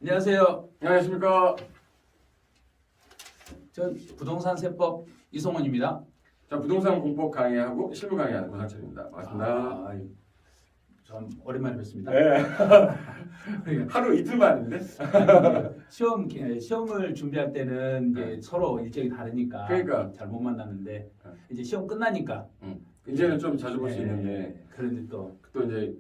안녕하세요. 안녕하십니까. 전 부동산 세법 이성원입니다. 자, 부동산 공법 강의하고 실무 강의하는 고상철입니다. 반갑습니다. 전 오랜만에 뵙습니다. 네. 하루 이틀 만인데? 시험을 준비할 때는 이제 서로 일정이 다르니까 그러니까. 잘 못 만났는데 이제 시험 끝나니까 이제는 좀 자주 볼 수 네, 있는데 그런데 또 이제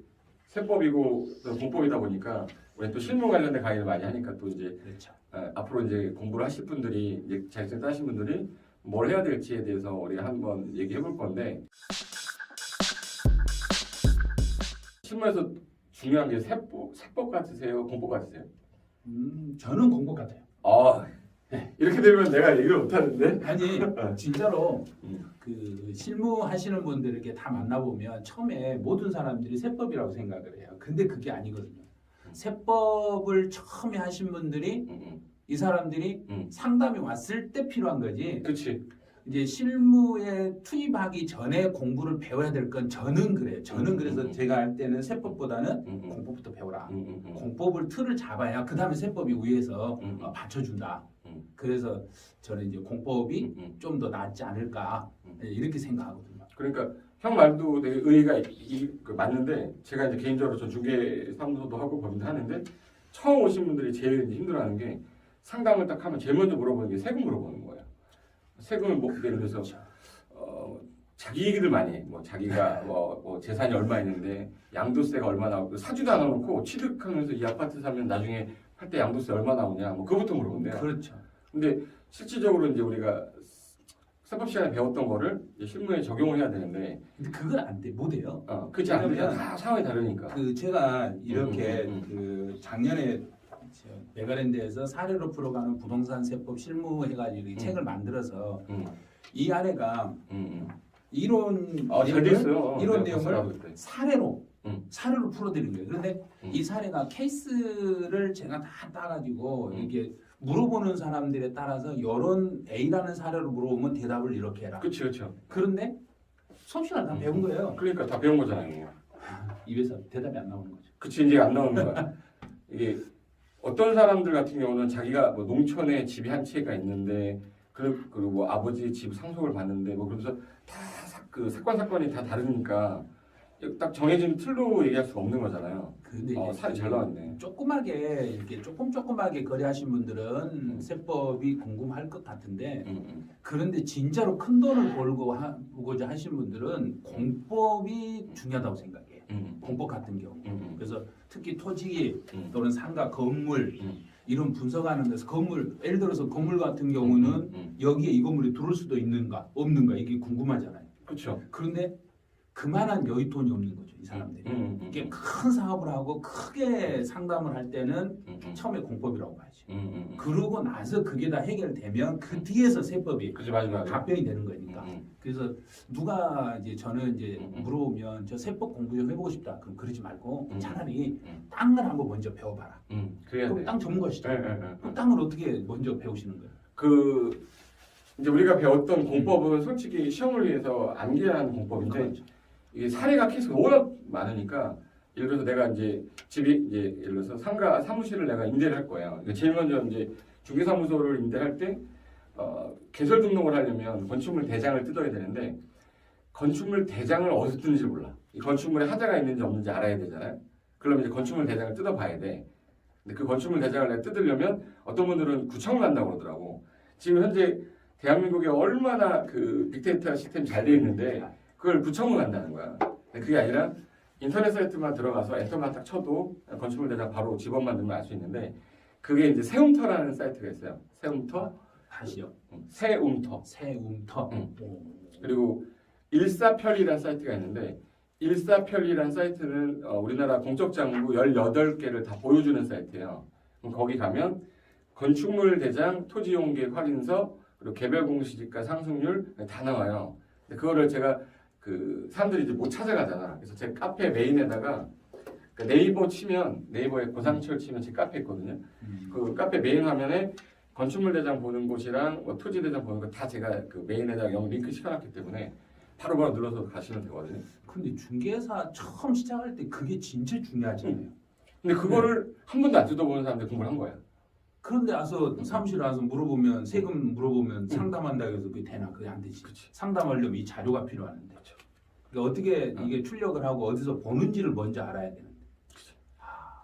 세법이고 또 공법이다 보니까 우리 또 실무 관련된 강의를 많이 하니까 또 이제 그렇죠. 앞으로 이제 공부를 하실 분들이 이제 자격증 따신 분들이 뭘 해야 될지에 대해서 우리가 한번 얘기해 볼 건데, 실무에서 중요한 게 세법 같으세요? 공법 같으세요? 저는 공부 같아요. 아, 이렇게 되면 내가 얘기를 못 하는데. 아니 진짜로 음. 그 실무 하시는 분들 이렇게 다 만나보면 처음에 모든 사람들이 세법이라고 생각을 해요. 근데 그게 아니거든요. 세법을 처음에 하신 분들이 이 사람들이 상담이 왔을 때 필요한 거지. 그렇지. 이제 실무에 투입하기 전에 공부를 배워야 될 건 저는 그래요. 저는 그래서 제가 할 때는 세법보다는 공법부터 배워라. 공법을 틀을 잡아야 그 다음에 세법이 위에서 받쳐준다. 그래서 저는 이제 공법이 좀 더 낫지 않을까 이렇게 생각하거든요. 그러니까 형 말도 되게 의의가 맞는데, 제가 이제 개인적으로 저 중개 사무소도 하고 법인도 하는데, 처음 오신 분들이 제일 이제 힘들어하는 게, 상담을 딱 하면 제일 먼저 물어보는 게 세금 물어보는 거예요. 세금을 뭐 예를 들어서 자기 얘기들 많이 해. 뭐 자기가 뭐 재산이 얼마 있는데 양도세가 얼마 나오고, 사주도 안 해놓고 취득하면서 이 아파트 사면 나중에 할 때 양도세 얼마 나오냐, 뭐 그거부터 물어본대요. 그렇죠. 근데 실질적으로 이제 우리가 세법 시간에 배웠던 거를 이제 실무에 적용을 해야 되는데, 근데 그건 안 돼, 못 해요. 그렇지 않으면 다 상황이 다르니까. 그 제가 이렇게 그 작년에 메가랜드에서 사례로 풀어가는 부동산 세법 실무 해가지고 이 책을 만들어서 이 안에가 이론 잘 됐어요. 이론 내가 내용을 봤어요, 그때. 사례로 풀어드린 거예요. 그런데 이 사례가 케이스를 제가 다 따가지고 이게 물어보는 사람들에 따라서 이런 A라는 사례로 물어보면 대답을 이렇게 해라. 그렇죠. 그런데 수업 시간 다 배운 거예요. 그러니까 다 배운 거잖아요. 입에서 대답이 안 나오는 거죠. 그치, 이제 안 나오는 거야. 이게 어떤 사람들 같은 경우는 자기가 뭐 농촌에 집이 한 채가 있는데, 그리고 뭐 아버지 집 상속을 받는데, 뭐 그러면서 다 그 사건이 다 다르니까 딱 정해진 틀로 얘기할 수가 없는 거잖아요. 근데 살이 잘 나왔네. 조그맣게 이렇게 조그맣게 거래하신 분들은 세법이 궁금할 것 같은데, 그런데 진짜로 큰 돈을 벌고자 하신 분들은 공법이 중요하다고 생각해요. 공법 같은 경우. 그래서 특히 토지 또는 상가, 건물 이런 분석하는 데서 건물, 예를 들어서 건물 같은 경우는 여기에 이 건물이 들어올 수도 있는가 없는가 이게 궁금하잖아요. 그렇죠. 그런데 그만한 여윳돈이 없는 거죠, 이 사람들이. 이게 큰 사업을 하고 크게 상담을 할 때는 처음에 공법이라고 봐야죠. 그러고 나서 그게 다 해결되면 그 뒤에서 세법이 그치, 마지막에 답변이 되는 거니까. 그래서 누가 이제 저는 이제 물어보면 저 세법 공부 좀 해보고 싶다. 그럼 그러지 말고 차라리 땅을 한번 먼저 배워봐라. 그래야 그럼 돼. 땅 전문가시죠. 네. 그럼 땅을 어떻게 먼저 배우시는 거예요? 이제 우리가 배웠던 공법은 솔직히 시험을 위해서 암기하는 공법인데, 그렇죠. 이게 사례가 케이스가 워낙 많으니까, 예를 들어서 내가 이제 집이 이제 예를 들어서 상가 사무실을 내가 임대를 할 거예요. 그러니까 제일 먼저 이제 중개사무소를 임대할 때 개설 등록을 하려면 건축물 대장을 뜯어야 되는데, 건축물 대장을 어디서 뜯는지 몰라. 이 건축물에 하자가 있는지 없는지 알아야 되잖아요. 그러면 이제 건축물 대장을 뜯어봐야 돼. 근데 그 건축물 대장을 내가 뜯으려면 어떤 분들은 구청을 한다고 그러더라고. 지금 현재 대한민국에 얼마나 그 빅데이터 시스템이 잘 되어 있는데 그걸 구청을 간다는 거야. 근데 그게 아니라 인터넷 사이트만 들어가서 엔터만 딱 쳐도 건축물 대장 바로 집업만 넣으면 알 수 있는데, 그게 이제 세움터라는 사이트가 있어요. 세움터. 다시요. 세움터. 세움터. 그리고 일사편리라는 사이트가 있는데, 일사편리라는 사이트는 우리나라 공적장부 18개를 다 보여주는 사이트예요. 그럼 거기 가면 건축물 대장, 토지용계획 확인서, 그리고 개별 공시지가 상승률 다 나와요. 근데 그거를 제가 그 사람들이 이제 못 찾아가잖아. 그래서 제 카페 메인에다가 그 네이버 치면, 네이버에 고상철 치면 제 카페 있거든요. 그 카페 메인 화면에 건축물 대장 보는 곳이랑 뭐 토지 대장 보는 거 다 제가 그 메인에다가 영 링크 시켜놨기 때문에 바로바로 눌러서 가시면 되거든요. 근데 중개사 처음 시작할 때 그게 진짜 중요하잖아요. 근데 그거를 한 번도 안 뜯어보는 사람들 공부를 한 거야. 그런데 와서 사무실에 와서 물어보면 세금 물어보면 상담한다고 해서 그게 되나? 그게 안 되지. 그치. 상담하려면 이 자료가 필요하는데. 그쵸. 그러니까 어떻게 이게 출력을 하고 어디서 보는지를 먼저 알아야 되는데.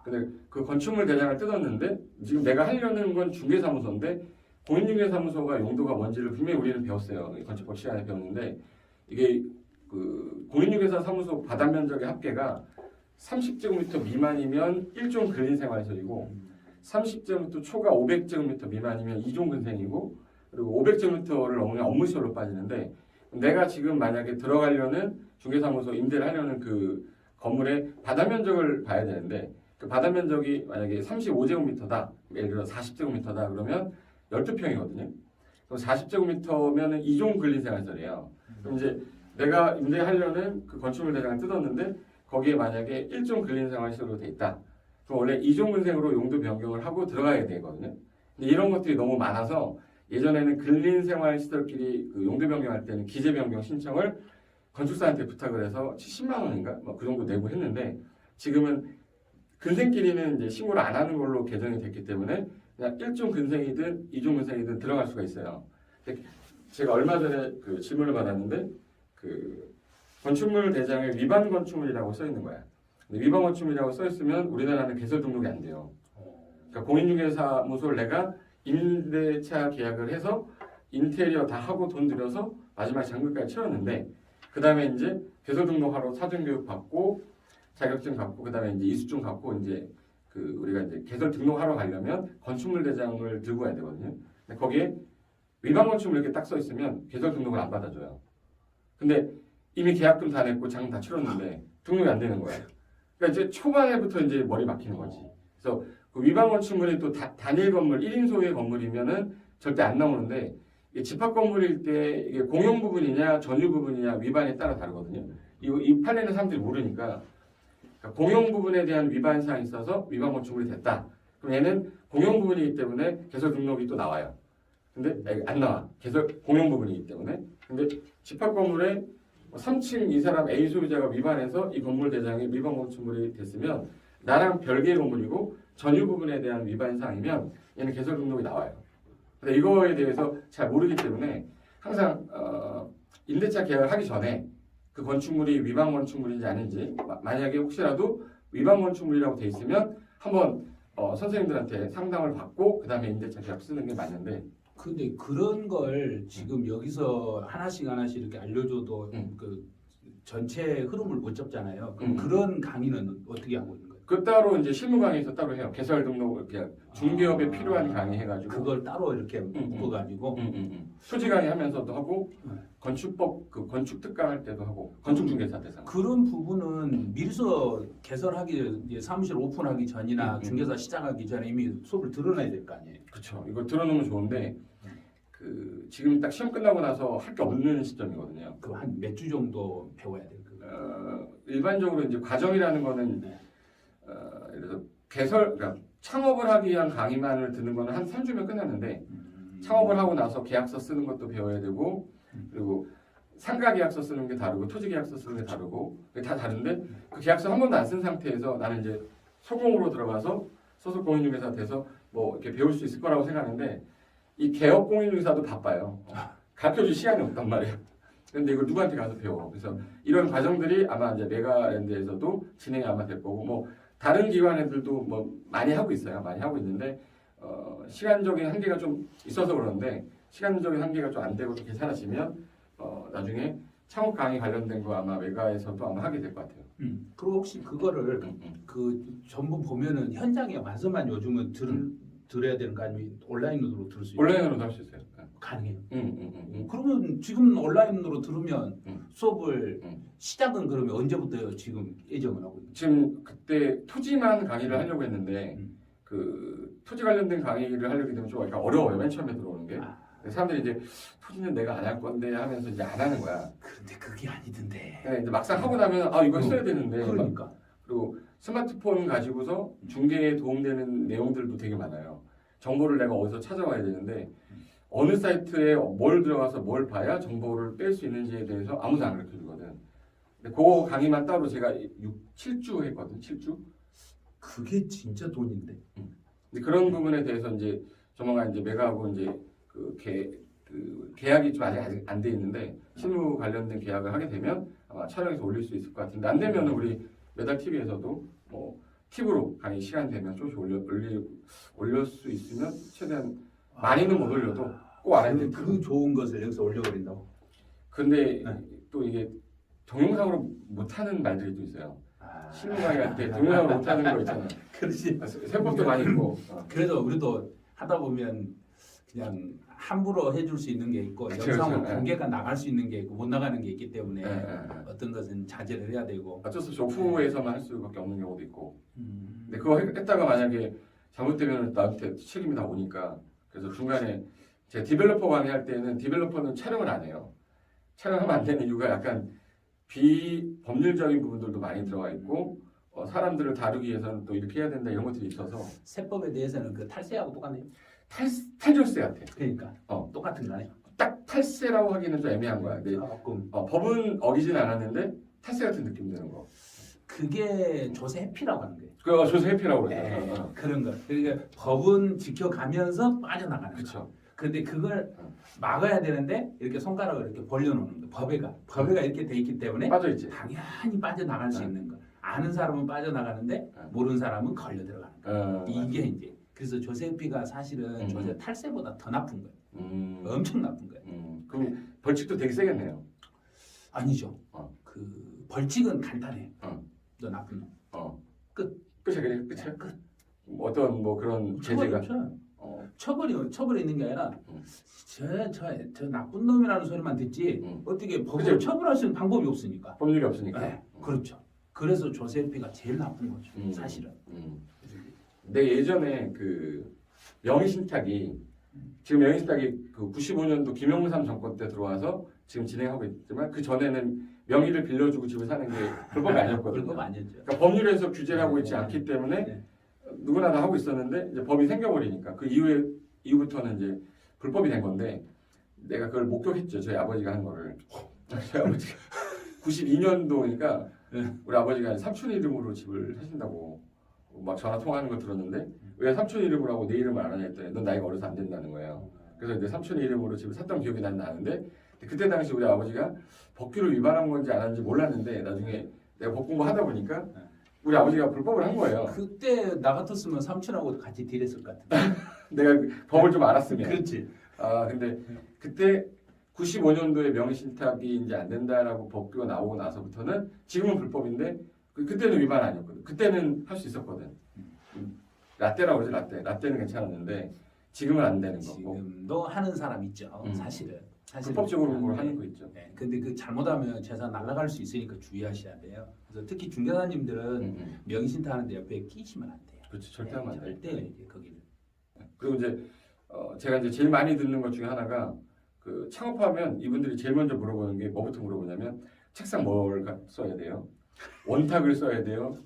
근데 그 건축물 대장을 뜯었는데 지금 내가 하려는 건 중개사무소인데 공인중개사무소가 용도가 뭔지를 분명히 우리는 배웠어요. 건축법 시간에 배웠는데 이게 그 공인중개사 사무소 바닥 면적의 합계가 30제곱미터 미만이면 1종 근린생활시설이고 30제곱미터 초과 500제곱미터 미만이면 2종 근생이고 그리고 500제곱미터를 넘으면 업무시설로 빠지는데 내가 지금 만약에 들어가려는 중개사무소 임대를 하려는 그 건물의 바닥 면적을 봐야 되는데 그 바닥 면적이 만약에 35제곱미터다 예를 들어 40제곱미터다 그러면 12평이거든요. 그럼 40제곱미터면 2종 근린생활시설이에요. 그럼 이제 내가 임대하려는 그 건축물 대장을 뜯었는데 거기에 만약에 1종 근린생활시설로 돼 있다. 그럼 원래 2종 근생으로 용도 변경을 하고 들어가야 되거든요. 근데 이런 것들이 너무 많아서 예전에는 근린생활시설끼리 그 용도 변경할 때는 기재 변경 신청을 건축사한테 부탁을 해서 70만 원인가 뭐 그 정도 내고 했는데 지금은 근생끼리는 이제 신고를 안 하는 걸로 개정이 됐기 때문에 그냥 1종 근생이든 2종 근생이든 들어갈 수가 있어요. 근데 제가 얼마 전에 그 질문을 받았는데 그 건축물 대장에 위반 건축물이라고 써 있는 거야. 근데 위반 건축물이라고 써 있으면 우리나라는 개설 등록이 안 돼요. 그러니까 공인중개사무소를 내가 임대차 계약을 해서 인테리어 다 하고 돈 들여서 마지막 잔금까지 치렀는데 그 다음에 이제 개설 등록하러 사전교육 받고 자격증 받고 그 다음에 이제 이수증 받고 이제 그 우리가 이제 개설 등록하러 가려면 건축물 대장을 들고 가야 되거든요. 근데 거기에 위반 건축물 이렇게 딱 써 있으면 개설 등록을 안 받아줘요. 근데 이미 계약금 다 냈고 잔금 다 치렀는데 등록이 안 되는 거예요. 그러니까 이제 초반에부터 이제 머리 막히는 거지. 그래서 그 위반 건축물이 또 단일 건물 1인 소유의 건물이면은 절대 안 나오는데 이게 집합 건물일 때 이게 공용 부분이냐 전유 부분이냐 위반에 따라 다르거든요. 이 판례는 사람들이 모르니까 그러니까 공용 부분에 대한 위반 사항이 있어서 위반 건축물이 됐다. 그럼 얘는 공용 부분이기 때문에 개설 등록이 또 나와요. 근데 안 나와. 개설 공용 부분이기 때문에. 근데 집합 건물에 3층 이 사람 A 소유자가 위반해서 이 건물 대장이 위반 건축물이 됐으면 나랑 별개의 건물이고 전유 부분에 대한 위반 사항이면 얘는 개설 등록이 나와요. 근데 이거에 대해서 잘 모르기 때문에 항상 임대차 계약을 하기 전에 그 건축물이 위반 건축물인지 아닌지 만약에 혹시라도 위반 건축물이라고 돼 있으면 한번 선생님들한테 상담을 받고 그 다음에 임대차 계약 쓰는 게 맞는데 근데 그런 걸 지금 여기서 하나씩 이렇게 알려줘도 그 전체 흐름을 못 잡잖아요. 그럼 그런 강의는 어떻게 하고 있는 거예요? 그 따로 이제 실무 강의에서 따로 해요. 개설 등록 이렇게 중개업에 필요한 강의 해가지고 그걸 따로 이렇게 묶어가지고 수지 강의 하면서도 하고 건축법 그 건축 특강 할 때도 하고 건축 중개사 대상. 그런 부분은 미리서 개설하기 이제 사무실 오픈하기 전이나 중개사 시작하기 전에 이미 수업을 들어놔야 될 거 아니에요. 그렇죠. 이거 들어놓으면 좋은데 그 지금 딱 시험 끝나고 나서 할 게 없는 시점이거든요. 그 한 몇 주 정도 배워야 돼요. 일반적으로 이제 과정이라는 거는 예를 들어서 그러니까 창업을 하기 위한 강의만을 듣는 거는 한 3주면 끝났는데 창업을 하고 나서 계약서 쓰는 것도 배워야 되고 그리고 상가 계약서 쓰는 게 다르고 토지 계약서 쓰는 게 다르고 다 다른데 그 계약서 한 번도 안 쓴 상태에서 나는 이제 소공으로 들어가서 소속 공인중개사 돼서 뭐 이렇게 배울 수 있을 거라고 생각하는데 이 개업 공인중개사도 바빠요. 가르쳐줄 시간이 없단 말이에요. 근데 이걸 누구한테 가서 배워. 그래서 이런 과정들이 아마 이제 메가랜드에서도 진행이 아마 될 거고 뭐 다른 기관 애들도 뭐 많이 하고 있어요. 많이 하고 있는데 시간적인 한계가 좀 있어서 그러는데 시간적인 한계가 좀 안 되고 좀 괜찮아지면 나중에 창업 강의 관련된 거 아마 메가에서도 아마 하게 될 것 같아요. 그리고 혹시 그거를 그 전부 보면은 현장에 와서만 요즘은 들어야 되는 거 아니면 온라인으로 들을 수 있어요? 온라인으로도 할 수 있어요. 가능해요. 그러면 지금 온라인으로 들으면 수업을 시작은 그러면 언제부터 지금 예정을 하고 있나요? 지금 그때 토지만 강의를 하려고 했는데 그 토지 관련된 강의를 하려고 되면 좀 약간 어려워요. 맨 처음에 들어오는 게. 사람들이 이제 토지는 내가 안 할 건데 하면서 이제 안 하는 거야. 그런데 그게 아니던데. 근데 이제 막상 하고 나면 이거 했어야 되는데. 그러니까. 그리고 스마트폰 가지고서 중개에 도움되는 내용들도 되게 많아요. 정보를 내가 어디서 찾아와야 되는데 어느 사이트에 뭘 들어가서 뭘 봐야 정보를 뺄 수 있는지에 대해서 아무도 안 가르쳐 주거든. 근데 그 강의만 따로 제가 7주 했거든. 7주? 그게 진짜 돈인데. 근데 그런 부분에 대해서 이제 조만간 이제 메가하고 이제 그 계약이 좀 아직 안 돼 있는데 실무 관련된 계약을 하게 되면 아마 촬영해서 올릴 수 있을 것 같은데 안 되면은 우리 메달 TV에서도 뭐 팁으로 강의 시간 되면 조금씩 올릴 수 있으면 최대한 많이는 못 올려도 꼭 알아야 될 그 좋은 것을 여기서 올려버린다고. 근데 네. 또 이게 동영상으로 못하는 말들이 또 있어요. 실무 강의할 때 동영상으로 못하는 거 있잖아요. 그렇지. 세법도 많이 있고. 그래도 우리도 하다 보면 그냥 함부로 해줄 수 있는 게 있고 그쵸, 영상으로 그쵸. 공개가 나갈 수 있는 게 있고 못 나가는 게 있기 때문에 네. 어떤 것은 자제를 해야 되고. 어쩔 수 없이 오프에서만 할 수밖에 없는 경우도 있고. 음. 근데 그거 했다가 만약에 잘못되면 나한테 책임이 다 오니까. 그래서 중간에 제 디벨로퍼 강의할 때는 디벨로퍼는 촬영을 안 해요. 촬영하면 안 되는 이유가 약간 비법률적인 부분들도 많이 들어가 있고 사람들을 다루기 위해서는 또 이렇게 해야 된다 이런 것들이 있어서 세법에 대해서는 그 탈세하고 똑같네요. 탈절세 같아. 그러니까 어. 똑같은 거네. 딱 탈세라고 하기는 좀 애매한 거야. 근데 조금 법은 어기진 않았는데 탈세 같은 느낌 드는 거. 그게 조세 회피라고 하는 거예요. 그 조세 회피라고 네, 그러죠. 그런 거. 그러니까 법은 지켜가면서 빠져나가는 거. 그렇죠. 근데 그걸 막아야 되는데 이렇게 손가락을 이렇게 벌려놓는 거. 법에가 이렇게 돼 있기 때문에 빠져 있지. 당연히 빠져나갈 수 네. 있는 거. 아는 사람은 빠져나가는데 모르는 사람은 걸려 들어가는 거. 이게 이제 그래서 조세피가 사실은 조세 탈세보다 더 나쁜 거예요. 엄청 나쁜 거예요. 그럼 벌칙도 되게 세겠네요. 아니죠. 어. 그 벌칙은 간단해. 어. 너 나쁜 놈. 끝이야 그냥 끝이야. 끝. 어떤 뭐 그런 처벌이 제재가. 없어요. 처벌이 있는 게 아니라 저 나쁜 놈이라는 소리만 듣지 어떻게 법으로 그죠. 처벌할 수 있는 방법이 없으니까. 법률이 없으니까. 네, 그렇죠. 그래서 조세피가 제일 나쁜 거죠. 사실은. 내 예전에 그 명의신탁이 지금 명의신탁이 그 95년도 김영삼 정권 때 들어와서 지금 진행하고 있지만 그 전에는 명의를 빌려주고 집을 사는 게 불법이 아니었거든요. 불법 아니었죠. 그러니까 법률에서 규제를 하고 있지 않기 때문에 네. 누구나 다 하고 있었는데 이제 법이 생겨버리니까 그 이후부터는 이제 불법이 된 건데 내가 그걸 목격했죠. 저희 아버지가 하는 거를. 저희 아버지가 92년도니까 우리 아버지가 삼촌 이름으로 집을 사신다고 막 전화 통화하는 걸 들었는데 왜 삼촌 이름으로 하고 내 이름을 안 하냐 했더니 넌 나이가 어려서 안 된다는 거예요. 그래서 이제 삼촌 이름으로 집을 샀던 기억이 나는데 그때 당시 우리 아버지가 법규를 위반한 건지 안 한지 몰랐는데 나중에 내가 법 공부하다 보니까 우리 아버지가 불법을 한 거예요. 그때 나 같았으면 삼촌하고 같이 딜했을 것 같은데. 내가 그 법을 좀 알았으면. 그렇지. 근데 그때 95년도에 명의신탁이 이제 안 된다라고 법규가 나오고 나서부터는 지금은 불법인데 그때는 위반 아니었거든. 그때는 할 수 있었거든. 라떼라고 그러지 라떼는 괜찮았는데 지금은 안 되는 거고. 지금도 하는 사람 있죠. 사실은. 불법적으로 그걸 하는 거 있죠. 네, 근데 그 잘못하면 재산 날아갈 수 있으니까 주의하셔야 돼요. 그래서 특히 중개사님들은 명의신탁 하는데 옆에 끼시면 안 돼요. 그렇지 절대 하면 안 돼. 절대 이제 거기는. 그리고 이제 제가 이제 제일 많이 듣는 것 중에 하나가 그 창업하면 이분들이 제일 먼저 물어보는 게 뭐부터 물어보냐면 책상 뭘 써야 돼요? 원탁을 써야 돼요?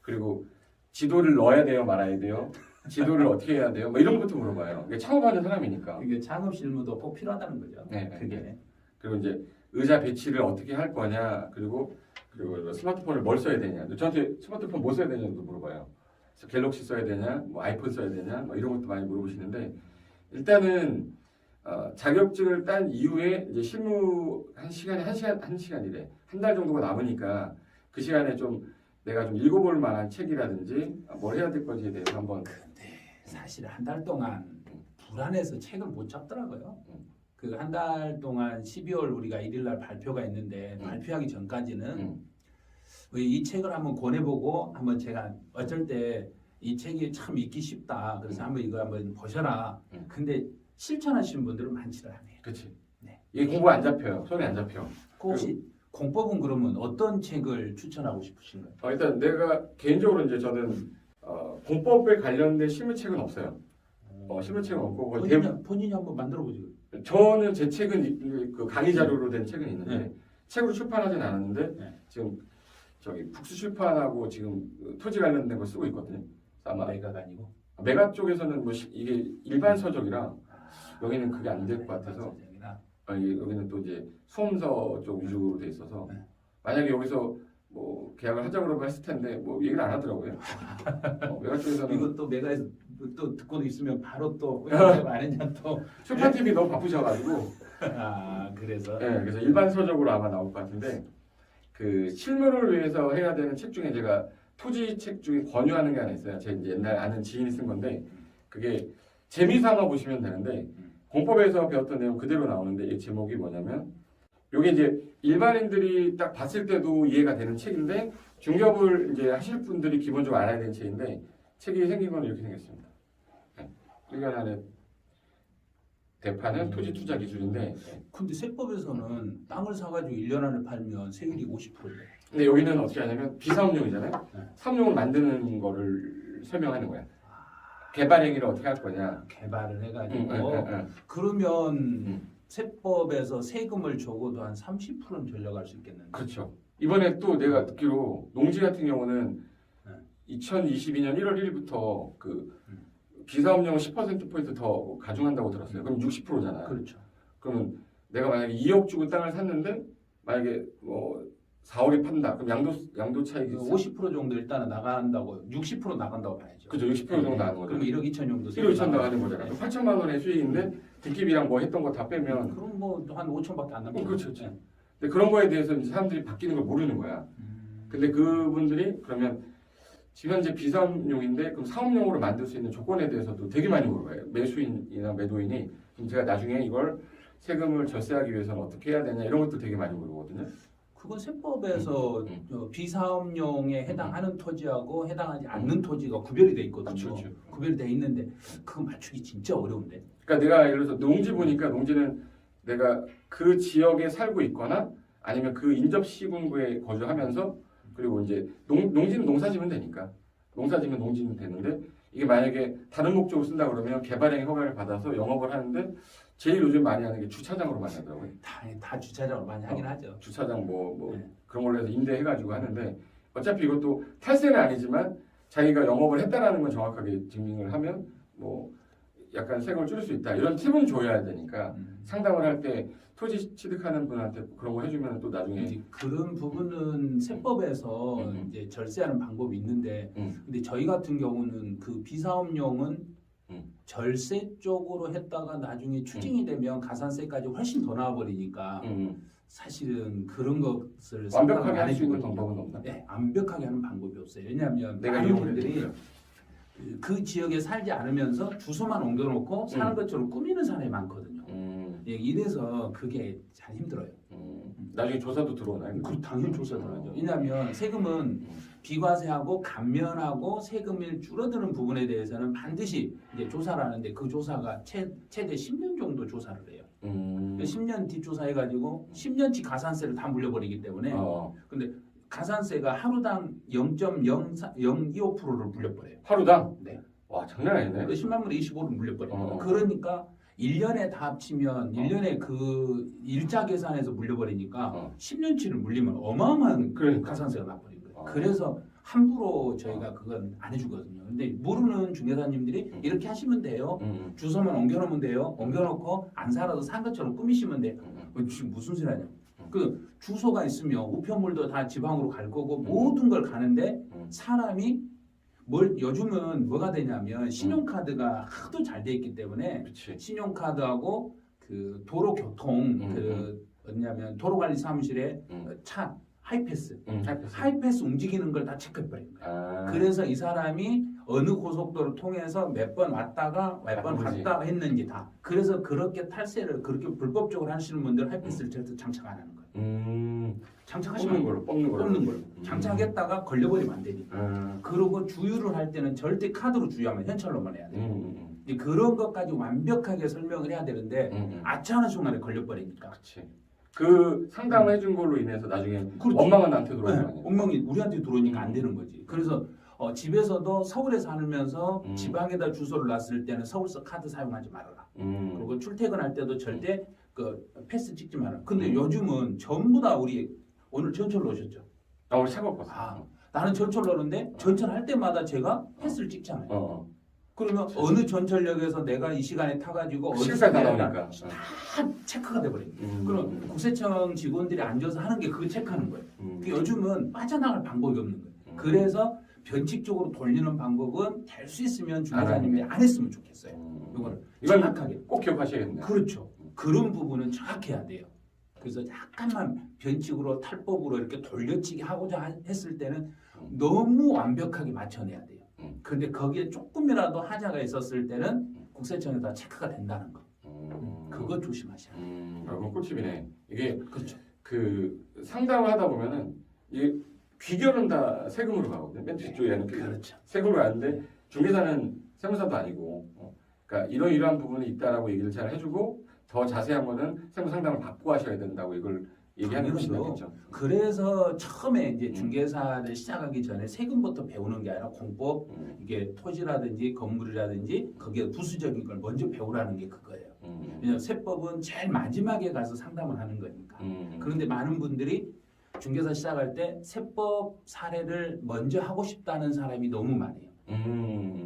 그리고 지도를 넣어야 돼요? 말아야 돼요? 지도를 어떻게 해야 돼요? 뭐 이런 것부터 물어봐요. 이게 창업하는 사람이니까. 이게 창업 실무도 꼭 필요하다는 거죠. 네, 그게. 네. 그리고 이제 의자 배치를 어떻게 할 거냐, 그리고 스마트폰을 뭘 써야 되냐. 저한테 스마트폰 뭐 써야 되냐도 물어봐요. 그래서 갤럭시 써야 되냐, 뭐 아이폰 써야 되냐, 뭐 이런 것도 많이 물어보시는데 일단은 자격증을 딴 이후에 이제 실무 한 시간이래. 한 달 정도가 남으니까 그 시간에 좀 내가 좀 읽어볼 만한 책이라든지 뭘 해야 될 건지에 대해서 한번. 근데 사실 한 달 동안 불안해서 책을 못 잡더라고요. 그 한 달 동안 12월 우리가 1일 날 발표가 있는데 발표하기 전까지는 이 책을 한번 권해보고 한번 제가 어쩔 때 이 책이 참 읽기 쉽다. 그래서 한번 이거 한번 보셔라. 근데 실천하시는 분들은 많지를 않아요. 그렇지. 네. 이게 공부 안 잡혀요. 손에 안 잡혀. 혹시 공법은 그러면 어떤 책을 추천하고 싶으신가요? 일단 내가 개인적으로 이제 저는 공법에 관련된 실무책은 없어요. 실무책은 없고 본인이 한번 만들어보죠. 저는 제 책은 그 강의 자료로 된 책은 있는데 책으로 출판하진 않았는데 지금 저기 북수출판하고 지금 토지 관련된 거 쓰고 있거든요. 아마 메가가 아니고 메가 쪽에서는 뭐 이게 일반 서적이라 여기는 그게 안 될 것 같아서 여기는 또 이제 수험서 쪽 위주로 돼 있어서 만약에 여기서 뭐 계약을 하자고 그러고 했을 텐데 뭐 얘기를 안 하더라고요. 외가 쪽에서는 이것도 메가에서 또 듣고 있으면 바로 또 왜 안 했냐 또. 슈파 TV 너무 바쁘셔가지고. 그래서. 네, 그래서 일반서적으로 아마 나올 것 같은데 그 실무를 위해서 해야 되는 책 중에 제가 토지 책 중에 권유하는 게 하나 있어요. 제 이제 옛날 아는 지인이 쓴 건데 그게 재미삼아 보시면 되는데 공법에서 배웠던 내용 그대로 나오는데 이 제목이 뭐냐면 요게 이제 일반인들이 딱 봤을 때도 이해가 되는 책인데 중개업을 이제 하실 분들이 기본적으로 알아야 되는 책인데 책이 생긴 건 이렇게 생겼습니다. 1년 안에 대파는 토지 투자 기술인데 근데 세법에서는 땅을 사가지고 1년 안에 팔면 세율이 50%래. 근데 여기는 어떻게 하냐면 비사업용이잖아요. 네. 사업용을 만드는 거를 설명하는 거야. 개발 행위를 어떻게 할 거냐. 개발을 해가지고 응. 그러면 세법에서 세금을 적어도 한 30%는 절약할 수 있겠는데. 그렇죠. 이번에 또 내가 듣기로 농지 같은 경우는 2022년 1월 1일부터 그 비사업용을 10%포인트 더 가중한다고 들었어요. 그럼 60%잖아요. 그렇죠. 그러면 내가 만약에 2억 주고 땅을 샀는데 만약에 뭐 4억에 판다. 그럼 양도 차익이 50% 정도 일단은 나간다고 60% 나간다고 봐야죠. 그죠. 60% 정도 나가는 거죠. 그럼 1억 2천 정도 1억 2천 나가는 거잖아요. 8천만 원의 수익인데 등기비랑 뭐 했던 거 다 빼면 그럼 뭐 한 5천밖에 안 남죠. 그렇죠. 근데 그런 거에 대해서 이제 사람들이 바뀌는 걸 모르는 거야. 근데 그분들이 그러면 지금 현재 비사업용인데 그럼 사업용으로 만들 수 있는 조건에 대해서도 되게 많이 물어봐요. 매수인이나 매도인이 그럼 제가 나중에 이걸 세금을 절세하기 위해서는 어떻게 해야 되냐 이런 것도 되게 많이 물어보거든요. 그건 세법에서 비사업용에 해당하는 토지하고 해당하지 않는 토지가 구별이 돼 있거든요. 그렇죠. 구별이 돼 있는데 그거 맞추기 진짜 어려운데. 그러니까 내가 예를 들어서 농지 보니까 농지는 내가 그 지역에 살고 있거나 아니면 그 인접 시군구에 거주하면서 그리고 이제 농지는 농사지면 되니까 농사지면 농지는 되는데 이게 만약에 다른 목적으로 쓴다 그러면 개발행위 허가를 받아서 영업을 하는데 제일 요즘 많이 하는 게 주차장으로 많이 하더라고요. 다 주차장으로 많이 하긴 하죠. 주차장 뭐 네. 그런 걸로 해서 임대해가지고 하는데 어차피 이것도 탈세는 아니지만 자기가 영업을 했다라는 건 정확하게 증명을 하면 뭐 약간 세금을 줄일 수 있다 이런 팁은 줘야 되니까 상담을 할 때 토지 취득하는 분한테 그런 거 해주면 또 나중에 이제 그런 부분은 세법에서 이제 절세하는 방법이 있는데 근데 저희 같은 경우는 그 비사업용은 절세 쪽으로 했다가 나중에 추징이 되면 가산세까지 훨씬 더 나와버리니까 사실은 그런 것을 완벽하게 할 안 수 있는 해주거든요. 방법은 없나? 네, 완벽하게 하는 방법이 없어요. 왜냐하면 내가 많은 이용을 분들이 해주니까. 그 지역에 살지 않으면서 주소만 옮겨놓고 사는 것처럼 꾸미는 사람이 많거든요. 예, 이래서 그게 잘 힘들어요. 나중에 조사도 들어오나요? 그 당연히 조사 들어가죠. 왜냐하면 세금은 비과세하고 감면하고 세금이 줄어드는 부분에 대해서는 반드시 이제 조사를 하는데 그 조사가 최대 10년 정도 조사를 해요. 10년 뒷조사해가지고 10년치 가산세를 다 물려버리기 때문에 근데 가산세가 하루당 0.025%를 물려버려요. 하루당? 네. 와 장난 아니네. 10만 분의 25를 물려버려요. 그러니까 1년에 다 합치면 1년에 그 일자 계산해서 물려버리니까 10년치를 물리면 어마어마한 그러니까. 가산세가 나버린 거예요. 그래서 함부로 저희가 그건 안 해주거든요. 근데 모르는 중개사님들이 이렇게 하시면 돼요. 주소만 옮겨놓으면 돼요. 옮겨놓고 안 살아도 산 것처럼 꾸미시면 돼요. 지금 무슨 소리 하냐. 그 주소가 있으면 우편물도 다 지방으로 갈 거고 모든 걸 가는데 사람이 요즘은 뭐가 되냐면 신용카드가 하도 잘 돼 있기 때문에 그치. 신용카드하고 그 도로교통 그 뭐냐면 도로관리사무실에 차 하이패스 하이패스 움직이는 걸 다 체크해버린 거예요. 그래서 이 사람이 어느 고속도로 통해서 몇 번 왔다가 몇 번 갔다 했는지 다. 그래서 그렇게 탈세를 그렇게 불법적으로 하시는 분들 하이패스를 절대 장착 안 하는 거예요. 장착하시면 뽑는 걸로. 장착했다가 걸려버리면 안 되니까. 그리고 주유를 할 때는 절대 카드로 주유하면 현찰로만 해야 돼요. 그런 것까지 완벽하게 설명을 해야 되는데 아차하는 순간에 걸려버리니까. 그렇지. 그 상담을 해준 걸로 인해서 나중에 엄마가 나한테 들어오는 거 아니야? 엉망이 우리한테 들어오니까 안 되는 거지. 그래서 집에서도 서울에 살면서 지방에다 주소를 놨을 때는 서울서 카드 사용하지 말아라. 그리고 출퇴근할 때도 절대 그 패스 찍지 마라. 근데 요즘은 전부 다 우리 오늘 전철로 오셨죠? 우리 차 갖고 왔어. 나는 전철로 오는데 전철할 때마다 제가 패스를 찍잖아요. 그러면 어느 전철역에서 내가 이 시간에 타가지고 어디 시간 다 나오니까 다 체크가 돼버립니다. 그럼 국세청 직원들이 앉아서 하는 게 그거 체크하는 거예요. 요즘은 빠져나갈 방법이 없는 거예요. 그래서 변칙적으로 돌리는 방법은 될 수 있으면 중개사님이 안 했으면 좋겠어요. 이거를 이건 정확하게. 꼭 기억하셔야겠네요. 그렇죠. 그런 부분은 정확해야 돼요. 그래서 약간만 변칙으로 탈법으로 이렇게 돌려치기 하고자 했을 때는 너무 완벽하게 맞춰내야 돼요. 그런데 거기에 조금이라도 하자가 있었을 때는 국세청에다 체크가 된다는 거. 그거 조심하셔야 돼요. 여러분 꿀팁이네. 이게 그렇죠. 그 상담을 하다 보면은 이 귀결은 다 세금으로 가거든요. 맨 뒤쪽에는 그렇죠. 세금으로 가는데 중개사는 세무사도 아니고, 그러니까 이러이러한 부분이 있다라고 얘기를 잘 해주고 더 자세한 거는 세무 상담을 받고 하셔야 된다고 이걸 얘기하는 것이 낫겠죠. 그래서 처음에 이제 중개사를 시작하기 전에 세금부터 배우는 게 아니라 공법, 이게 토지라든지 건물이라든지 거기에 부수적인 걸 먼저 배우라는 게 그거예요. 왜냐하면 세법은 제일 마지막에 가서 상담을 하는 거니까. 그런데 많은 분들이 중개사 시작할 때 세법 사례를 먼저 하고 싶다는 사람이 너무 많아요.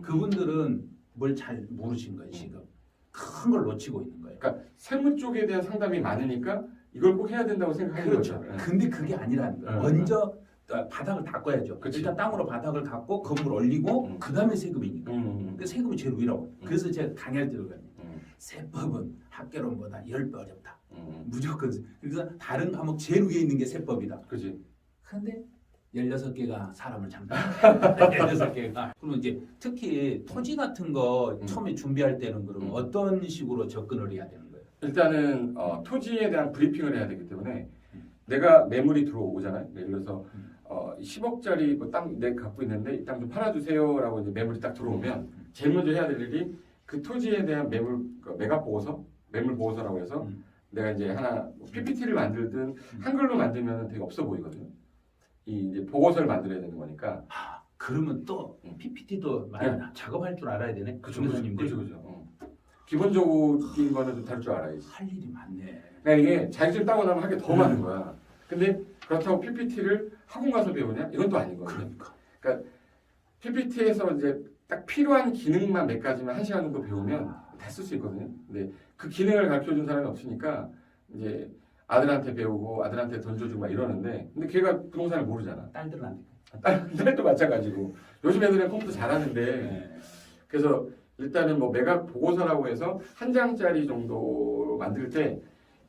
그분들은 뭘 잘 모르신 거예요. 지금 큰 걸 놓치고 있는 거예요. 그러니까 세무 쪽에 대한 상담이 많으니까 이걸 꼭 해야 된다고 생각하는 그렇죠. 거죠. 근데 그게 아니라는 거예요. 먼저 바닥을 닦아야죠. 그치. 일단 땅으로 바닥을 닦고 건물 올리고 그 다음에 세금이니까. 그 세금이 제일 위라고. 그래서 제가 강의할 때 그러거든요. 세법은 학개론보다 10배 어렵다. 무조건. 그래서 다른 과목 제일 위에 있는 게 세법이다. 그렇지. 근데 16개가 사람을 잡는다. 16개가. 그러면 이제 특히 토지 같은 거 처음에 준비할 때는 그러면 어떤 식으로 접근을 해야 되는 거예요? 일단은 토지에 대한 브리핑을 해야 되기 때문에 내가 매물이 들어오잖아요. 예를 들어서 10억짜리 뭐 땅 내 갖고 있는데 이 땅 좀 팔아주세요라고 이제 매물이 딱 들어오면 제일 먼저 해야 될 일이 그 토지에 대한 매물 매각 보고서, 매물 보고서라고 해서 내가 이제 하나 PPT를 만들든 한글로 만들면 되게 없어 보이거든요. 이 이제 보고서를 만들어야 되는 거니까. 그러면 또 PPT도 작업할 줄 알아야 되네. 그렇죠. 중개사님들. 그렇죠. 기본적인 거는 좀 다룰 줄 알아야지. 할 일이 많네. 그러니까 이게 자격증 따고 나면 할 게 더 많은 거야. 근데 그렇다고 PPT를 학원 가서 배우냐? 이건 또 아니거든요. 그러니까 PPT에서 이제 딱 필요한 기능만 몇 가지만 1시간 정도 배우면 다 쓸 수 있거든요. 근데 그 기능을 가르쳐 준 사람이 없으니까 이제 아들한테 배우고 아들한테 던져주고 막 이러는데 근데 걔가 부동산을 모르잖아. 딸들은 안 돼. 딸도 마찬가지고 요즘 애들은 컴퓨터 잘하는데 그래서 일단은 뭐 매각 보고서라고 해서 한 장짜리 정도 만들 때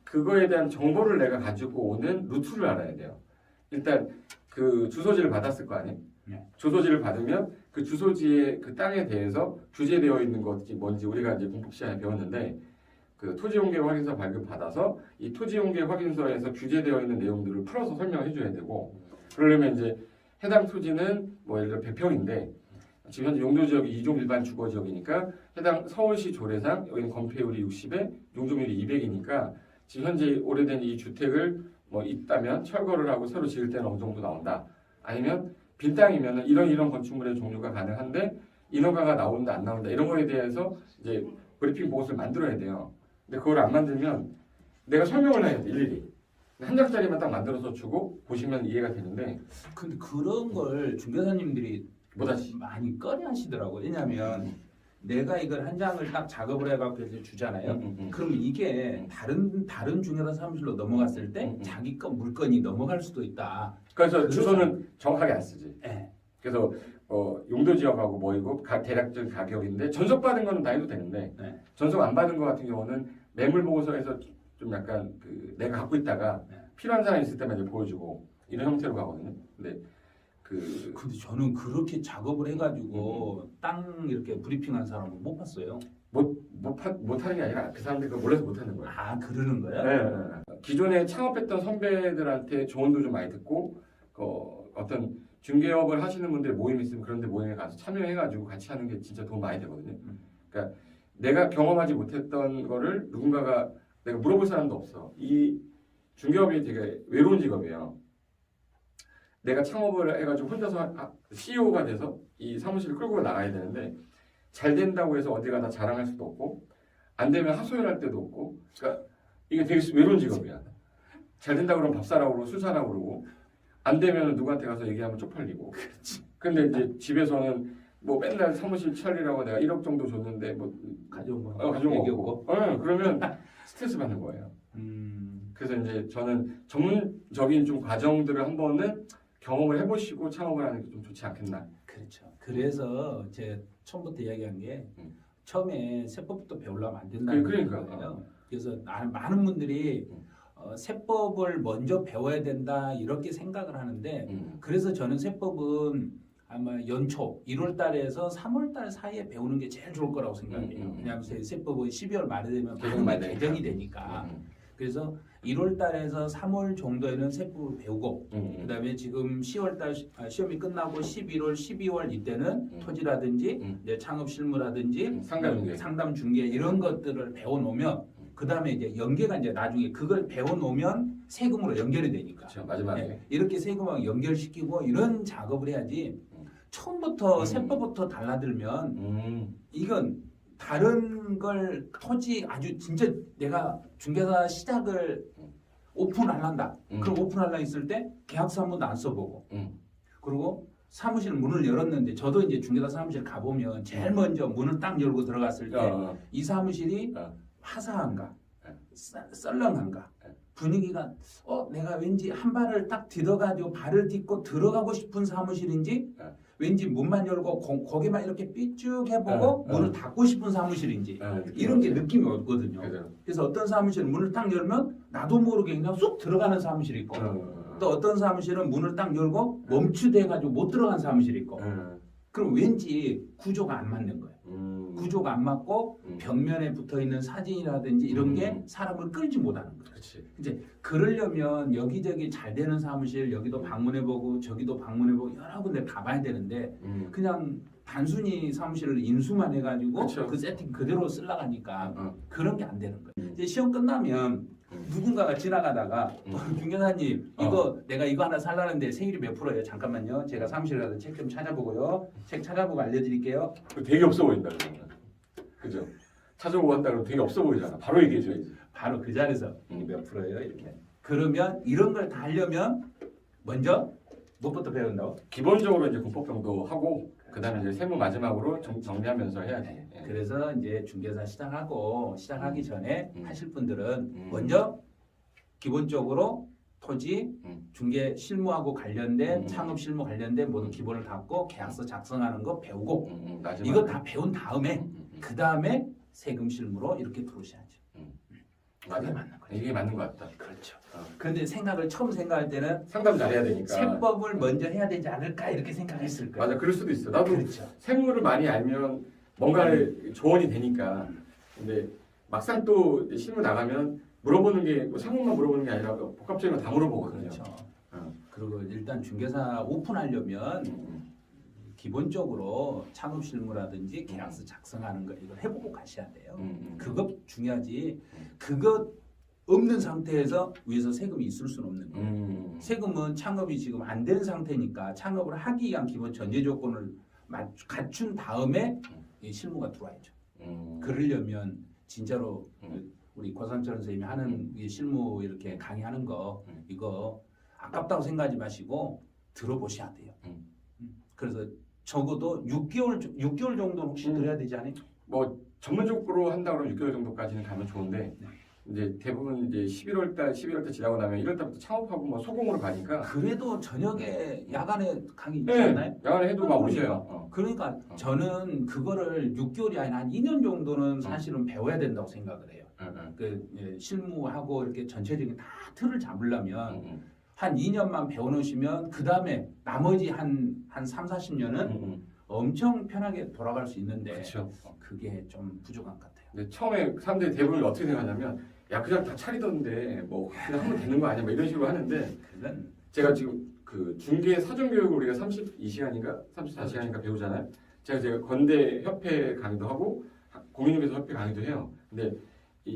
그거에 대한 정보를 내가 가지고 오는 루트를 알아야 돼요. 일단 그 주소지를 받았을 거 아니에요? 주소지를 받으면 그 주소지의 그 땅에 대해서 규제되어 있는 것이 뭔지 우리가 이제 공법 시간에 배웠는데 그 토지용계 확인서 발급 받아서 이 토지용계 확인서에서 규제되어 있는 내용들을 풀어서 설명해 줘야 되고 그러려면 이제 해당 토지는 뭐 예를 들어 100평인데 지금 현재 용도지역이 2종 일반 주거지역이니까 해당 서울시 조례상 여기는 건폐율이 60에 용적률이 200이니까 지금 현재 오래된 이 주택을 뭐 있다면 철거를 하고 새로 지을 때는 어느 정도 나온다. 아니면 빈 땅이면 이런 건축물의 종류가 가능한데 인허가가 나온다 안 나온다 이런 거에 대해서 이제 브리핑 보고서를 만들어야 돼요. 근데 그걸 안 만들면 내가 설명을 해야 돼 일일이. 한 장짜리만 딱 만들어서 주고 보시면 이해가 되는데 근데 그런 걸 중개사님들이 못하지. 많이 꺼려 하시더라고요. 왜냐하면 내가 이걸 한 장을 딱 작업을 해갖고 이제 주잖아요. 그러면 이게 다른 중개사 사무실로 넘어갔을 때 자기 거 물건이 넘어갈 수도 있다. 그래서 주소는 정확하게 안 쓰지. 네. 그래서 용도 지역하고 뭐이고 대략적인 가격인데 전속 받은 거는 다 해도 되는데 네. 전속 안 받은 거 같은 경우는 매물 보고서에서 좀 약간 그 내가 갖고 있다가 필요한 사람이 있을 때만 이제 보여주고 이런 형태로 가거든요. 근데 근데 저는 그렇게 작업을 해가지고 땅 이렇게 브리핑한 사람은 못 봤어요. 못하는 게 아니라 그 사람들이 그걸 몰라서 못하는 거예요. 아 그러는 거야? 네. 기존에 창업했던 선배들한테 조언도 좀 많이 듣고 어떤 중개업을 하시는 분들 모임 있으면 그런 데 모임에 가서 참여해가지고 같이 하는 게 진짜 도움 많이 되거든요. 그러니까 내가 경험하지 못했던 거를 누군가가 내가 물어볼 사람도 없어. 이 중개업이 되게 외로운 직업이에요. 내가 창업을 해가지고 혼자서 CEO가 돼서 이 사무실을 끌고 나가야 되는데 잘 된다고 해서 어디 가다 자랑할 수도 없고 안 되면 하소연할 때도 없고 그러니까 이게 되게 외로운 직업이야. 잘 된다고 그러면 밥 사라고 그러고 술 사라고 그러고 안 되면 누구한테 가서 얘기하면 쪽팔리고 근데 이제 집에서는 뭐 맨날 사무실 처리라고 내가 1억 정도 줬는데 뭐 가져온 거 가져온 거 얘기하고. 없고. 그러면 스트레스 받는 거예요. 그래서 이제 저는 전문적인 좀 과정들을 한 번은 경험을 해보시고 창업을 하는 게 좀 좋지 않겠나. 그렇죠. 그래서 제가 처음부터 이야기한 게 처음에 세법부터 배우려면 안 된다는 그러니까. 거예요. 그래서 많은 분들이 세법을 먼저 배워야 된다 이렇게 생각을 하는데 그래서 저는 세법은 아마 연초 1월 달에서 3월 달 사이에 배우는 게 제일 좋을 거라고 생각해요. 왜냐하면 세법은 12월 말에 되면 개정이 되니까. 그래서 1월 달에서 3월 정도에는 세법을 배우고 그다음에 지금 10월 달 시험이 끝나고 11월, 12월 이때는 토지라든지 이제 창업 실무라든지 상담 중개 이런 것들을 배워 놓으면 그다음에 이제 연계가 이제 나중에 그걸 배워 놓으면 세금으로 연결이 되니까. 그렇죠. 마지막에. 네, 이렇게 세금하고 연결시키고 이런 작업을 해야지 처음부터 세법부터 달라들면 이건 다른 걸 토지 아주 진짜 내가 중개사 시작을 오픈하려다. 그럼 오픈하려 했을 때 계약서 한 번도 안 써보고 그리고 사무실 문을 열었는데 저도 이제 중개사 사무실 가보면 제일 먼저 문을 딱 열고 들어갔을 때 이 사무실이 화사한가 썰렁한가 분위기가 내가 왠지 한 발을 딱 디뎌가지고 발을 딛고 들어가고 싶은 사무실인지 왠지 문만 열고 거기만 이렇게 삐쭉해보고 문을 닫고 싶은 사무실인지 이런 게 느낌이 오거든요. 그래서 어떤 사무실은 문을 딱 열면 나도 모르게 그냥 쑥 들어가는 사무실이 있고 또 어떤 사무실은 문을 딱 열고 멈추돼가지고 못 들어간 사무실이 있고 그럼 왠지 구조가 안 맞는 거예요. 구조가 안 맞고 벽면에 붙어있는 사진이라든지 이런 게 사람을 끌지 못하는 거예요. 이제 그러려면 여기저기 잘 되는 사무실 여기도 방문해보고 저기도 방문해보고 여러 군데 가봐야 되는데 그냥 단순히 사무실을 인수만 해가지고 그 세팅 그대로 쓰려가니까 그런 게 안 되는 거예요. 이제 시험 끝나면 누군가가 지나가다가 중개사님 이거 내가 이거 하나 살라는데 세율이 몇 프로예요? 잠깐만요. 제가 사무실에 가서 책 좀 찾아보고요. 책 찾아보고 알려드릴게요. 되게 없어 보인다. 그죠? 찾아보고 한다 그러면 되게 없어 보이잖아. 바로 얘기해줘야지. 바로 그 자리에서 이게 몇 프로예요? 이렇게. 그러면 이런 걸 다 하려면 먼저 무엇부터 배운다고? 기본적으로 이제 군법 정도 하고 그다음에 이제 세무 마지막으로 정리하면서 해야지. 그래서 이제 중개사 시작하기 전에 하실 분들은 먼저 기본적으로 토지, 중개 실무하고 관련된 창업 실무 관련된 모든 기본을 닫고 계약서 작성하는 거 배우고 이거 다 배운 다음에 그 다음에 세금 실무로 이렇게 들어오셔야죠. 그게 맞는 거죠. 이게 맞는 것 같다. 그렇죠. 그런데 처음 생각할 때는 상담 잘해야 되니까 세법을 먼저 해야 되지 않을까 이렇게 생각했을 거예요. 맞아, 그럴 수도 있어. 나도 그렇죠. 세무를 많이 알면 뭔가를 조언이 되니까. 근데 막상 또 실무 나가면 물어보는 게 뭐 상품만 물어보는 게 아니라 복합적인 거 다 물어보거든요. 그렇죠. 그리고 일단 중개사 오픈하려면 기본적으로 창업 실무라든지 계약서 작성하는 거 이걸 해보고 가셔야 돼요. 그것 중요하지. 그것 없는 상태에서 위에서 세금이 있을 수는 없는 거예요. 세금은 창업이 지금 안 된 상태니까 창업을 하기 위한 기본 전제 조건을 갖춘 다음에 이 실무가 들어와야죠. 그러려면 진짜로 우리 고상철 선생님이 하는 이 실무 이렇게 강의하는 거 이거 아깝다고 생각하지 마시고 들어보셔야 돼요. 그래서 적어도 6개월 정도는 혹시 들어야 되지 않아요? 뭐 전문적으로 한다 그러면 6개월 정도까지는 가면 좋은데 이제 대부분 이제 11월 달 지나고 나면 1월 달부터 창업하고 뭐 소공으로 가니까 그래도 저녁에 야간에 강의 있지 네, 않나요? 야간에 해도 막 오셔요. 그러니까 저는 그거를 6개월이 아니라 한 2년 정도는 사실은 배워야 된다고 생각을 해요. 실무하고 이렇게 전체적인 다 틀을 잡으려면 한 2년만 배워놓으시면 그 다음에 나머지 한 3, 40년은 엄청 편하게 돌아갈 수 있는데 그렇죠. 그게 좀 부족한 것 같아요. 근데 처음에 사람들이 대부분 어떻게 생각하냐면 야 그냥 다 차리던데 뭐 그냥 하면 되는 거 아니야 뭐 이런 식으로 하는데 제가 지금 그 중개 사전 교육을 우리가 32시간인가 34시간인가 배우잖아요. 제가 건대 협회 강의도 하고 공인중개사 협회 강의도 해요. 근데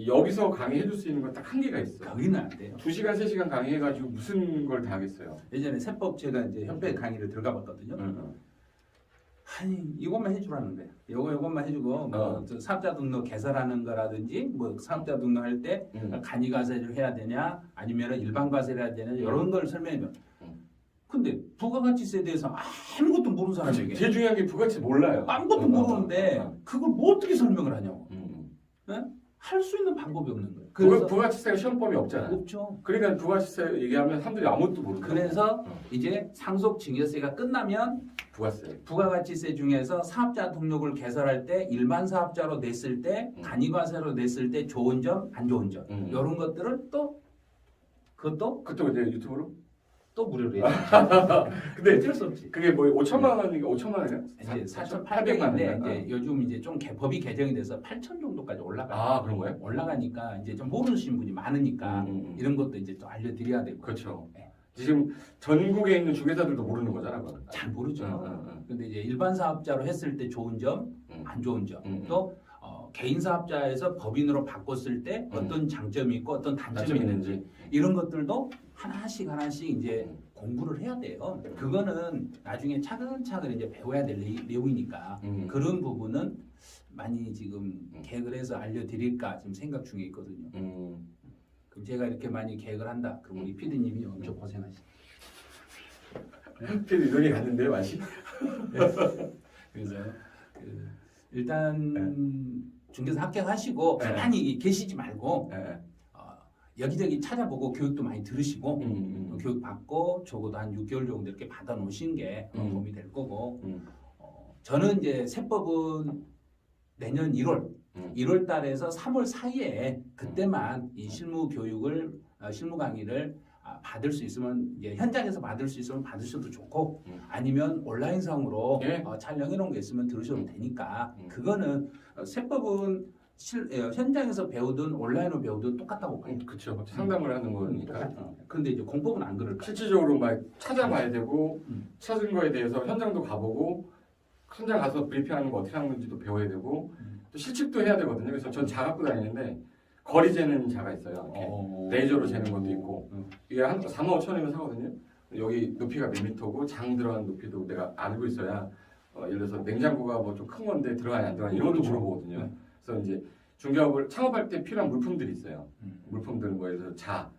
여기서 강의해 줄 수 있는 건 딱 한계가 있어. 거기는 안 돼요. 2시간, 3시간 강의해가지고 무슨 걸 다 하겠어요. 예전에 세법 제가 이제 협회 강의를 들어가 봤거든요. 아니 이것만 해주라는 거예요. 요것만 해주고 뭐 사업자 등록 개설하는 거라든지 뭐 사업자 등록할 때 간이 과세를 해야 되냐 아니면 일반 과세를 해야 되냐 이런 걸 설명해요. 근데 부가가치세에 대해서 아무것도 모르는 사람에게 제일 중요한 게 부가치 몰라요. 아무것도 모르는데 그걸 뭐 어떻게 설명을 하냐고. 네? 할 수 있는 방법이 없는 거예요. 그래서 부가치세가 시험법이 없잖아요. 없죠. 그러니까 부가치세 얘기하면 사람들이 아무것도 모르고. 그래서 이제 상속증여세가 끝나면 부가세. 부가가치세 중에서 사업자 등록을 개설할 때 일반 사업자로 냈을 때 간이과세로 냈을 때 좋은 점, 안 좋은 점 이런 것들을 또 그것도 이제 유튜브로? 또 무료로 해요. 근데 어쩔 수 없지. 그게 뭐 5천만 원인가 5천만 원이야? 이제 4,800만 4,800인데 원인가? 이제 요즘 이제 좀 법이 개정이 돼서 8천 정도까지 올라가요. 아 그런 거예요? 올라가니까 이제 좀 모르시는 분이 많으니까 이런 것도 이제 또 알려드려야 되고. 그렇죠. 네. 지금 전국에 있는 중개사들도 모르는 거잖아. 그건. 잘 모르죠. 응. 근데 이제 일반 사업자로 했을 때 좋은 점, 안 좋은 점, 응. 또 개인 사업자에서 법인으로 바꿨을 때 어떤 장점이 있고 어떤 단점이 있는지 이런 것들도 하나씩 이제 공부를 해야 돼요. 그거는 나중에 차근차근 이제 배워야 될 내용이니까 그런 부분은 많이 지금 계획을 해서 알려드릴까 지금 생각 중에 있거든요. 그럼 제가 이렇게 많이 계획을 한다. 그럼 우리 PD님이 엄청 고생하시. PD 눈이 갔는데요, 맛이? 그래서 일단 중개사 합격하시고 가만히 계시지 말고 여기저기 찾아보고 교육도 많이 들으시고 교육 받고 적어도 한 6개월 정도 이렇게 받아 놓으신 게 도움이 될 거고 저는 이제 세법은 내년 1월 달에서 3월 사이에 그때만 이 실무 교육을 실무 강의를 받을 수 있으면 이제 현장에서 받을 수 있으면 받으셔도 좋고 아니면 온라인상으로 촬영해 놓은 게 있으면 들으셔도 되니까 그거는 세법은 현장에서 배우든 온라인으로 배우든 똑같다고 봐요. 그렇죠. 상담을 하는 거니까. 근데 이제 공법은 안 그럴까? 실질적으로 막 찾아봐야 되고 찾은 거에 대해서 현장도 가보고 현장 가서 브리핑하는 거 어떻게 하는 건지도 배워야 되고 또 실측도 해야 되거든요. 그래서 전 자 갖고 다니는데 거리 재는 자가 있어요. 레이저로 재는 것도 있고 이게 한 4만 5천 원이면 사거든요. 여기 높이가 몇 미터고 장 들어간 높이도 내가 알고 있어야 예를 들어서 냉장고가 뭐 좀 큰 건데 들어가냐 안 들어가냐 이런 것도 물어보거든요. 그래서 이제 중개업을 창업할 때 필요한 물품들이 있어요. 물품들 뭐 예를 들어서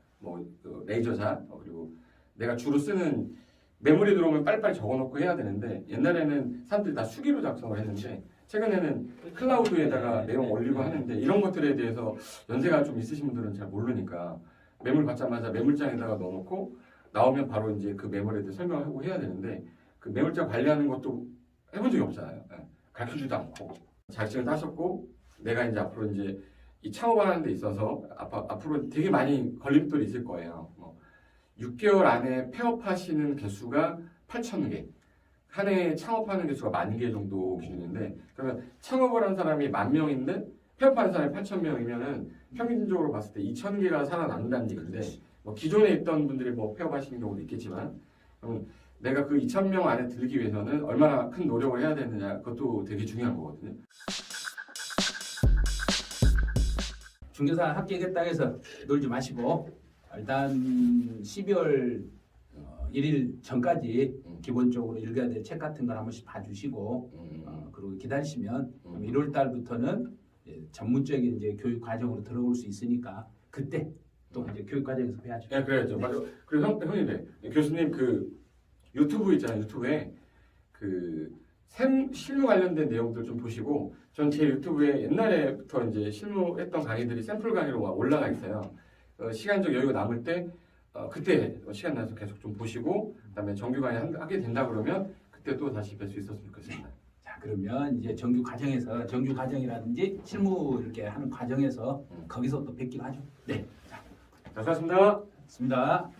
레이저 자 그리고 내가 주로 쓰는 메모리 들어오면 빨리빨리 적어놓고 해야 되는데 옛날에는 사람들이 다 수기로 작성을 했는데 최근에는 클라우드에다가 내용 올리고 하는데 이런 것들에 대해서 연세가 좀 있으신 분들은 잘 모르니까 매물 받자마자 매물장에다가 넣어놓고 나오면 바로 이제 그 매물에 대해 설명하고 해야 되는데 그 매물장 관리하는 것도 해본 적이 없잖아요. 가르쳐주지도 않고 자격증을 따셨고 내가 이제 앞으로 이제 이 창업하는 데 있어서 앞으로 되게 많이 걸림돌이 있을 거예요. 6개월 안에 폐업하시는 개수가 8,000개. 한 해에 창업하는 개수가 10,000개 정도 기준인데 그러면 창업을 한 사람이 10,000명인데 폐업하는 사람이 8,000명이면은 평균적으로 봤을 때 2,000개가 살아남는다는 얘기인데 기존에 있던 분들이 폐업하시는 경우도 있겠지만 내가 그 2,000명 안에 들기 위해서는 얼마나 큰 노력을 해야 되느냐 그것도 되게 중요한 거거든요. 중개사 합격했다 해서 놀지 마시고 일단 12월 1일 전까지 기본적으로 읽어야 될 책 같은 걸 한 번씩 봐주시고 그리고 기다리시면 1월 달부터는 전문적인 이제 교육 과정으로 들어올 수 있으니까 그때 또 이제 교육 과정에서 배워야죠. 네, 그래야죠. 맞아. 그리고 형님, 교수님 그 유튜브 있잖아요. 유튜브에 그 실무 관련된 내용들 좀 보시고 전 제 유튜브에 옛날에부터 이제 실무했던 강의들이 샘플 강의로 올라가 있어요. 시간적 여유가 남을 때 그때 시간 나서 계속 좀 보시고 그다음에 정규 강의 하게 된다 그러면 그때 또 다시 뵐 수 있었으면 좋겠습니다. 자 그러면 이제 정규 과정이라든지 실무 이렇게 하는 과정에서 거기서 또 뵙기로 하죠. 네. 자, 수고하셨습니다. 좋습니다.